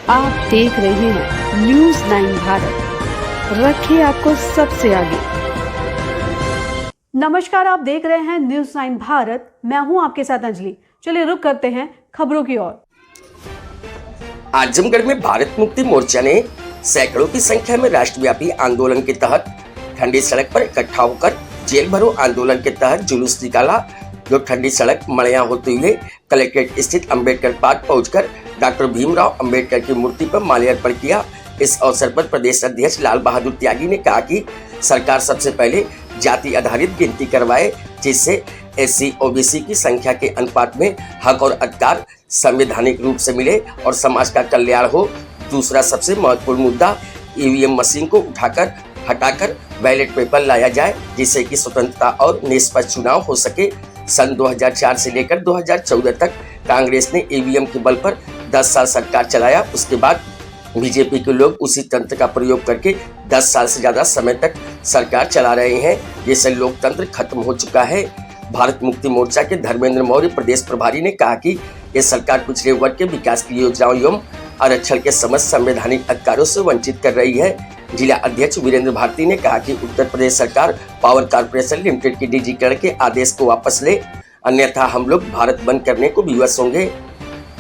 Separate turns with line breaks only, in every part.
आप देख रहे हैं न्यूज़ 9 भारत, रखिए आपको सबसे आगे। नमस्कार, आप देख रहे हैं न्यूज़ 9 भारत, मैं हूं आपके साथ अंजलि। चलिए रुक करते हैं खबरों की ओर।
आजमगढ़ में भारत मुक्ति मोर्चा ने सैकड़ों की संख्या में राष्ट्रव्यापी आंदोलन के तहत ठंडी सड़क पर इकट्ठा होकर जेल भरो आंदोलन के तहत जुलूस निकाला, जो ठंडी सड़क मड़िया होते हुए कलेक्ट्रेट स्थित अंबेडकर पार्क पहुंचकर डॉक्टर भीमराव अंबेडकर की मूर्ति पर माल्यार्पण किया। इस अवसर पर प्रदेश अध्यक्ष लाल बहादुर त्यागी ने कहा कि सरकार सबसे पहले जाति आधारित गिनती करवाए, जिससे एससी ओबीसी की संख्या के अनुपात में हक और अधिकार संवैधानिक रूप से मिले और समाज का कल्याण हो। दूसरा सबसे महत्वपूर्ण मुद्दा ईवीएम मशीन को हटाकर बैलेट पेपर लाया जाए, जिससे कि स्वतंत्रता और निष्पक्ष चुनाव हो सके। सन 2004 से लेकर 2014 तक कांग्रेस ने ईवीएम के बल पर 10 साल सरकार चलाया। उसके बाद बीजेपी के लोग उसी तंत्र का प्रयोग करके 10 साल से ज्यादा समय तक सरकार चला रहे हैं, जिससे लोकतंत्र खत्म हो चुका है। भारत मुक्ति मोर्चा के धर्मेंद्र मौर्य प्रदेश प्रभारी ने कहा कि ये सरकार पिछड़े वर्ग के विकास की योजनाओं एवं आरक्षण के समस्त संवैधानिक अधिकारों से वंचित कर रही है। जिला अध्यक्ष वीरेंद्र भारती ने कहा कि उत्तर प्रदेश सरकार पावर कॉर्पोरेशन लिमिटेड के निजीकरण के आदेश को वापस ले, अन्यथा हम लोग भारत बंद करने को विवश होंगे।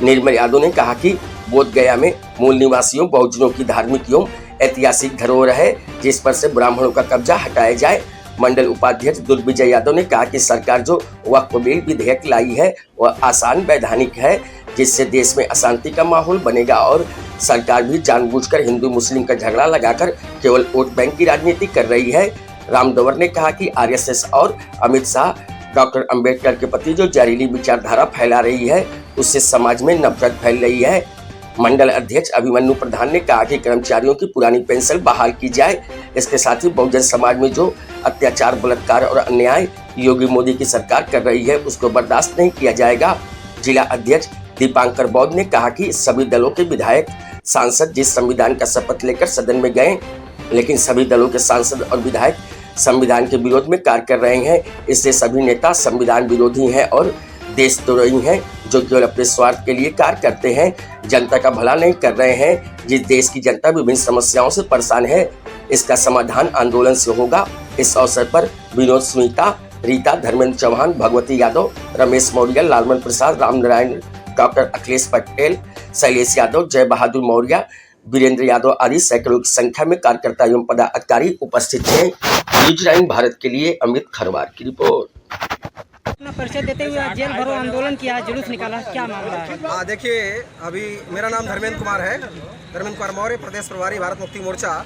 निर्मल यादव ने कहा कि बोध गया में मूल निवासियों बहुजनों की धार्मिक एवं ऐतिहासिक धरोहर है, जिस पर से ब्राह्मणों का कब्जा हटाया जाए। मंडल उपाध्यक्ष दुर्विजय यादव ने कहा कि सरकार जो वक्फ बिल विधेयक लाई है वह आसान वैधानिक है, जिससे देश में अशांति का माहौल बनेगा और सरकार भी जानबूझकर हिंदू मुस्लिम का झगड़ा लगाकर केवल वोट बैंक की राजनीति कर रही है। रामदवर ने कहा कि आरएसएस और अमित शाह डॉक्टर अंबेडकर के प्रति जो जहरीली विचारधारा फैला रही है, उससे समाज में नफरत फैल रही है। मंडल अध्यक्ष अभिमन्यु प्रधान ने कहा कि कर्मचारियों की पुरानी पेंशन बहाल की जाए। इसके साथ ही बहुजन समाज में जो अत्याचार, बलात्कार और अन्याय योगी मोदी की सरकार कर रही है, उसको बर्दाश्त नहीं किया जाएगा। जिला अध्यक्ष दीपांकर बौद्ध ने कहा कि सभी दलों के विधायक सांसद जिस संविधान का शपथ लेकर सदन में गए, लेकिन सभी दलों के सांसद और विधायक संविधान के विरोध में कार्य कर रहे हैं। इससे सभी नेता संविधान विरोधी हैं और देशद्रोही हैं, जो केवल अपने स्वार्थ के लिए कार्य करते हैं, जनता का भला नहीं कर रहे हैं। जिस देश की जनता विभिन्न समस्याओं से परेशान है, इसका समाधान आंदोलन से होगा। इस अवसर पर विनोद सुनीता, रीता, धर्मेंद्र चौहान, भगवती यादव, रमेश मौर्य, लालमन प्रसाद, रामनारायण, डॉक्टर अखिलेश पटेल, शैलेश यादव, जय बहादुर मौर्य, वीरेंद्र यादव आदि सैकड़ों की संख्या में कार्यकर्ता एवं पदाधिकारी उपस्थित थे। न्यूज़ 9 भारत के लिए अमित खरवार की रिपोर्ट।
अपना परिचय देते हुए जेल भरो आंदोलन किया, जुलूस निकाला, क्या मामला है?
देखिए, अभी मेरा नाम धर्मेंद्र कुमार है, धर्मेंद्र कुमार मौर्य, प्रदेश प्रभारी भारत मुक्ति मोर्चा।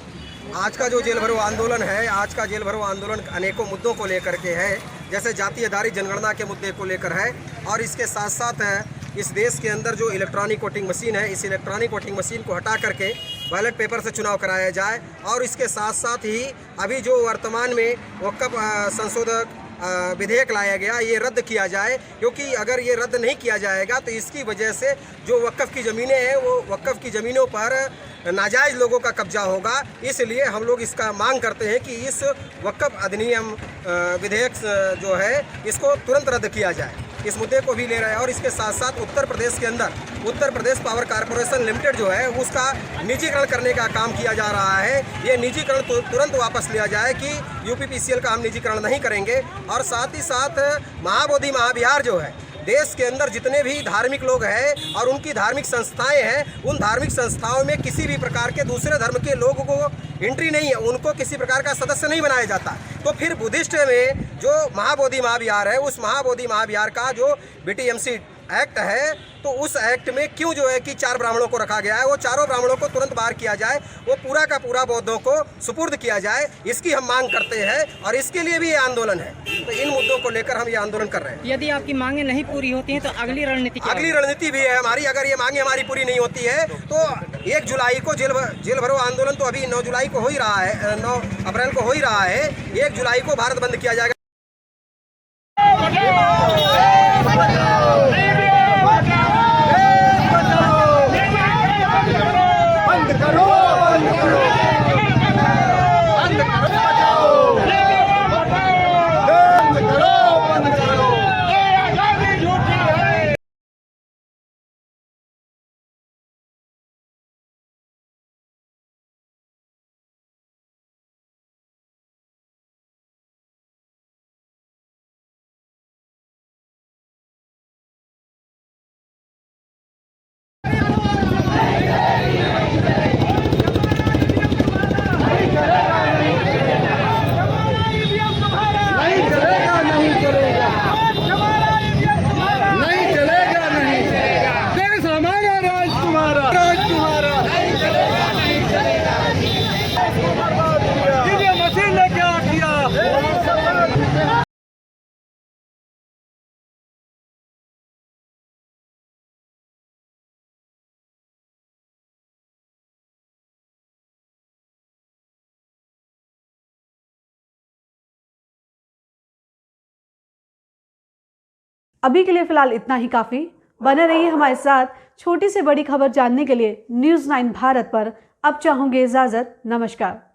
आज का जो जेल भरो आंदोलन है, आज का जेल भरो आंदोलन अनेकों मुद्दों को लेकर के है, जैसे जाति आधारित जनगणना के मुद्दे को लेकर है, और इसके साथ साथ इस देश के अंदर जो इलेक्ट्रॉनिक वोटिंग मशीन है, इस इलेक्ट्रॉनिक वोटिंग मशीन को हटा करके बैलेट पेपर से चुनाव कराया जाए। और इसके साथ साथ ही अभी जो वर्तमान में वक्फ संशोधक विधेयक लाया गया, ये रद्द किया जाए, क्योंकि अगर ये रद्द नहीं किया जाएगा तो इसकी वजह से जो वक्फ की ज़मीनें हैं, वो वक्फ की ज़मीनों पर नाजायज़ लोगों का कब्जा होगा। इसलिए हम लोग इसका मांग करते हैं कि इस वक्फ अधिनियम विधेयक जो है, इसको तुरंत रद्द किया जाए। इस मुद्दे को भी ले रहे हैं। और इसके साथ साथ उत्तर प्रदेश के अंदर Uttar Pradesh power corporation limited जो है, उसका निजीकरण करने का काम किया जा रहा है। ये निजीकरण तुरंत वापस लिया जाए कि यूपीपीसीएल का हम निजीकरण नहीं करेंगे। और साथ ही साथ महाबोधि महाविहार जो है, देश के अंदर जितने भी धार्मिक लोग हैं और उनकी धार्मिक संस्थाएं हैं, उन धार्मिक संस्थाओं में किसी भी प्रकार के दूसरे धर्म के लोगों को एंट्री नहीं है, उनको किसी प्रकार का सदस्य नहीं बनाया जाता। तो फिर बुद्धिस्ट में जो महाबोधि महाविहार है, उस महाबोधि महाविहार का जो बीटीएमसी एक्ट है, तो उस एक्ट में क्यों जो है कि 4 ब्राह्मणों को रखा गया है, वो चारों ब्राह्मणों को तुरंत बाहर किया जाए, वो पूरा का पूरा बौद्धों को सुपुर्द किया जाए, इसकी हम मांग करते हैं। और इसके लिए भी ये आंदोलन है। तो इन मुद्दों को लेकर हम ये आंदोलन कर रहे हैं।
यदि आपकी मांगें नहीं पूरी होती हैं तो अगली रणनीति
भी है हमारी। अगर ये मांगे हमारी पूरी नहीं होती है तो 1 जुलाई को जेल भरो आंदोलन तो अभी 9 जुलाई को हो ही रहा है, 9 अप्रैल को हो ही रहा है। 1 जुलाई को भारत बंद किया जाएगा।
अभी के लिए फिलहाल इतना ही काफी। बने रहिए हमारे साथ। छोटी से बड़ी खबर जानने के लिए न्यूज़ 9 भारत पर अब चाहूंगी इजाजत। नमस्कार।